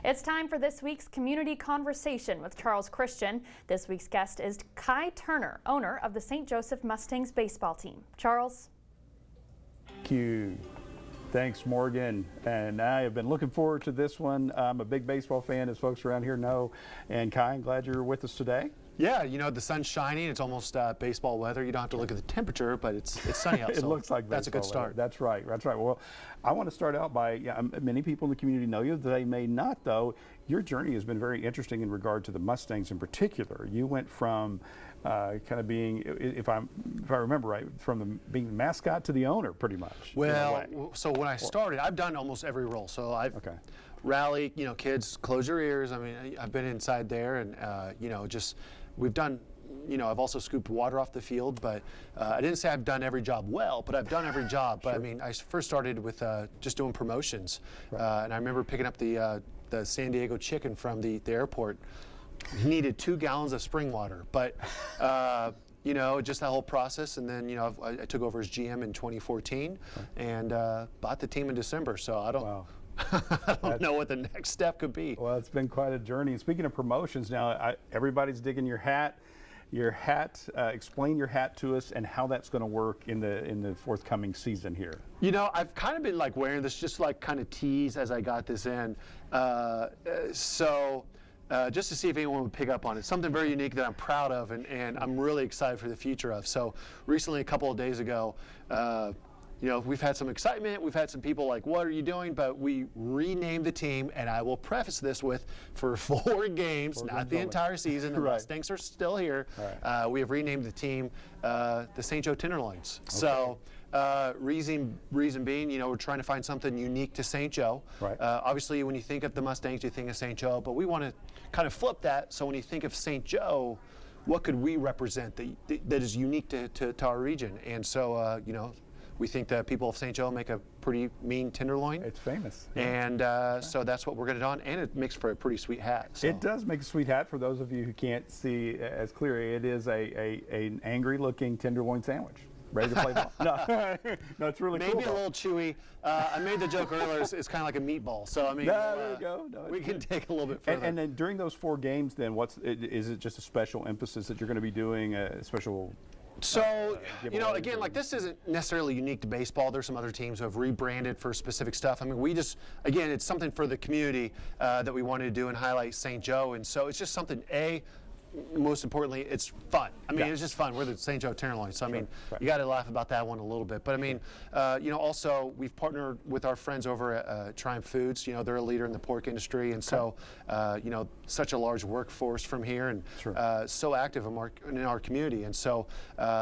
It's time for this week's Community Conversation with Charles Christian. This week's guest is Kai Turner, owner of the St. Joseph Mustangs baseball team. Charles. Thank you. Thanks, Morgan. And I have been looking forward to this one. I'm a big baseball fan, as folks around here know. And Kai, I'm glad you're with us today. Yeah, you know, the sun's shining. It's almost baseball weather. You don't have to look at the temperature, but it's sunny out. It so looks like that's a good start. Weather. That's right. That's right. Well, I want to start out by, many people in the community know you. They may not, though. Your journey has been very interesting in regard to the Mustangs in particular. You went from kind of being, if I remember right, from being the mascot to the owner, pretty much. Well, so when I started, I've done almost every role. So I've rally, you know, kids, close your ears. I mean, I've been inside there, and you know, just we've done. You know, I've also scooped water off the field, but I didn't say I've done every job well, but I've done every job. But I mean, I first started with just doing promotions, and I remember picking up the San Diego chicken from the airport. He needed 2 gallons of spring water, but you know, just that whole process. And then, you know, I took over as GM in 2014 and bought the team in December. So I don't. Wow. I don't know what the next step could be. Well, it's been quite a journey. And speaking of promotions, now everybody's digging your hat. Explain your hat to us and how that's going to work in the forthcoming season here. You know, I've kind of been like wearing this just like kind of tease as I got this in. Just to see if anyone would pick up on it. Something very unique that I'm proud of and I'm really excited for the future of. So recently, a couple of days ago, you know, we've had some excitement. We've had some people like, what are you doing? But we renamed the team, and I will preface this with, for 4 games, not the entire season, the Mustangs are still here. We have renamed the team the St. Joe Tenderloins. So reason being, you know, we're trying to find something unique to St. Joe. Obviously, when you think of the Mustangs, you think of St. Joe, but we want to kind of flip that. So when you think of St. Joe, what could we represent that is unique to our region? And so, you know, we think that people of St. Joe make a pretty mean tenderloin. It's famous. And so that's what we're going to do, and it makes for a pretty sweet hat. So. It does make a sweet hat. For those of you who can't see as clearly, it is an angry-looking tenderloin sandwich. Ready to play ball? No, it's really cool. Maybe a little chewy. I made the joke earlier. It's kind of like a meatball. So I mean, there you go. No, we can take it a little bit further. And then during those 4 games, then is it just a special emphasis that you're going to be doing a special? So, you know, again, like this isn't necessarily unique to baseball. There's some other teams who have rebranded for specific stuff. I mean, we just, again, it's something for the community that we wanted to do and highlight St. Joe. And so it's just something, most importantly, it's fun. I mean, it's just fun. We're the St. Joe Tenderloins. So, I mean, you got to laugh about that one a little bit. But, I mean, you know, also, we've partnered with our friends over at Triumph Foods. You know, they're a leader in the pork industry. And so, you know, such a large workforce from here and so active in our community. And so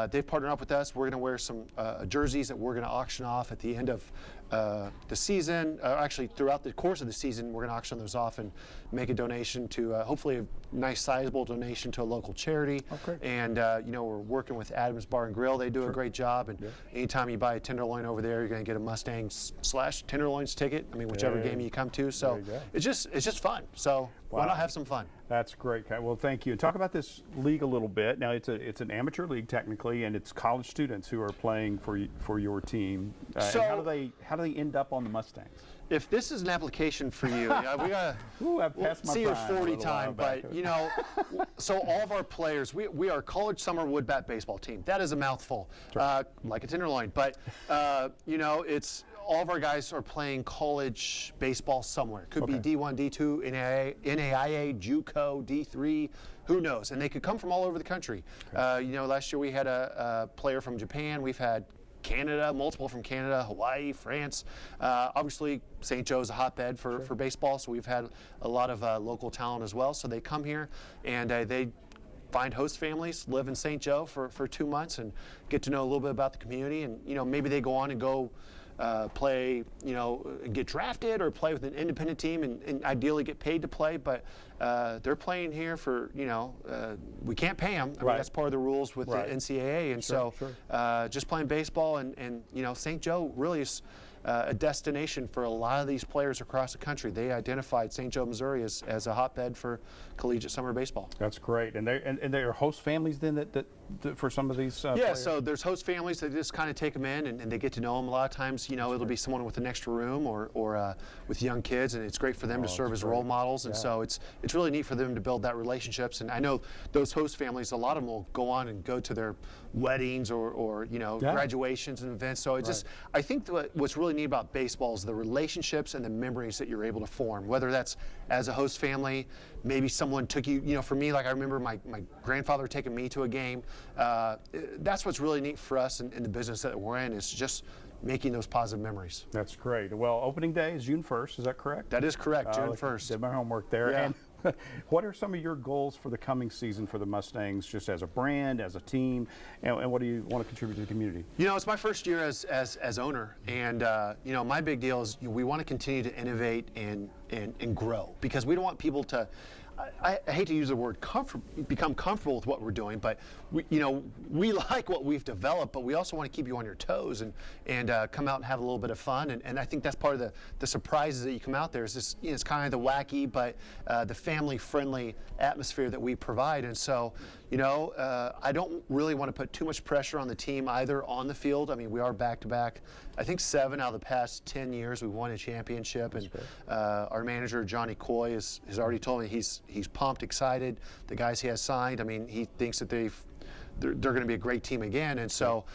they've partnered up with us. We're going to wear some jerseys that we're going to auction off at the end of the season. Actually, throughout the course of the season, we're going to auction those off and make a donation to, hopefully, a nice, sizable donation to a local charity. And, you know, we're working with Adams Bar and Grill. They do a great job. And anytime you buy a tenderloin over there, you're going to get a Mustangs/Tenderloins ticket. I mean, whichever game you come to. So it's just fun. So why not have some fun? That's great, Kai. Well, thank you. Talk about this league a little bit. Now, it's an amateur league technically, and it's college students who are playing for your team. So and how do they end up on the Mustangs? If this is an application for you, we gotta see your 40 time, but you know, so all of our players, we are college summer wood bat baseball team. That is a mouthful, like a tenderloin, but you know, it's all of our guys are playing college baseball somewhere. Could be D1, D2, NAIA, JUCO, D3, who knows? And they could come from all over the country. You know, last year we had a player from Japan. We've had Canada, multiple from Canada, Hawaii, France. Obviously, St. Joe's a hotbed for baseball, so we've had a lot of local talent as well. So they come here and they find host families, live in St. Joe for 2 months and get to know a little bit about the community. And, you know, maybe they go on and go play, you know, get drafted or play with an independent team and ideally get paid to play, but they're playing here for, you know, we can't pay them. I mean, that's part of the rules with the NCAA, and so just playing baseball and you know, St. Joe really is a destination for a lot of these players across the country. They identified St. Joe, Missouri as a hotbed for collegiate summer baseball. That's great. And they're host families then that for some of these Yeah, players? so there's host families that just kind of take them in and they get to know them. A lot of times, you know, it'll be someone with an extra room or with young kids, and it's great for them to serve as role models. And so it's really neat for them to build that relationships. And I know those host families, a lot of them will go on and go to their weddings or you know, graduations and events. So it just, I think what's really neat about baseball is the relationships and the memories that you're able to form, whether that's as a host family, maybe someone took you, you know, for me, like I remember my grandfather taking me to a game. That's what's really neat for us in the business that we're in, is just making those positive memories. That's great. Well, opening day is June 1st, is that correct? That is correct, June 1st. Did my homework there. Yeah. And what are some of your goals for the coming season for the Mustangs, just as a brand, as a team, and what do you want to contribute to the community? You know, it's my first year as owner, and you know, my big deal is we want to continue to innovate and grow, because we don't want people to, I hate to use the word become comfortable with what we're doing, but you know, we like what we've developed, but we also want to keep you on your toes and come out and have a little bit of fun. And I think that's part of the surprises that you come out there is this, you know, it's kind of the wacky, but the family-friendly atmosphere that we provide. And so, you know, I don't really want to put too much pressure on the team either on the field. I mean, we are back-to-back. I think 7 out of the past 10 years we won a championship, and our manager Johnny Coy has already told me he's pumped, excited. The guys he has signed, I mean, he thinks that they're going to be a great team again. And so,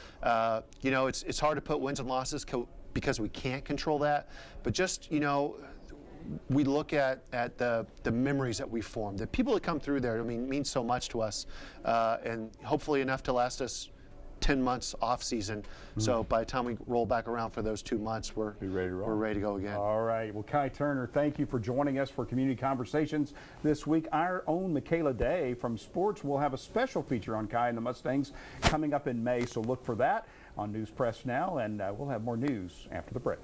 you know, it's hard to put wins and losses because we can't control that. But just, you know, we look at the memories that we form. The people that come through there, I mean, mean so much to us, and hopefully enough to last us 10 months off season. So by the time we roll back around for those 2 months, we're ready to go again. All right. Well, Kai Turner, thank you for joining us for Community Conversations this week. Our own Michaela Day from Sports will have a special feature on Kai and the Mustangs coming up in May, so look for that on News Press Now, and we'll have more news after the break.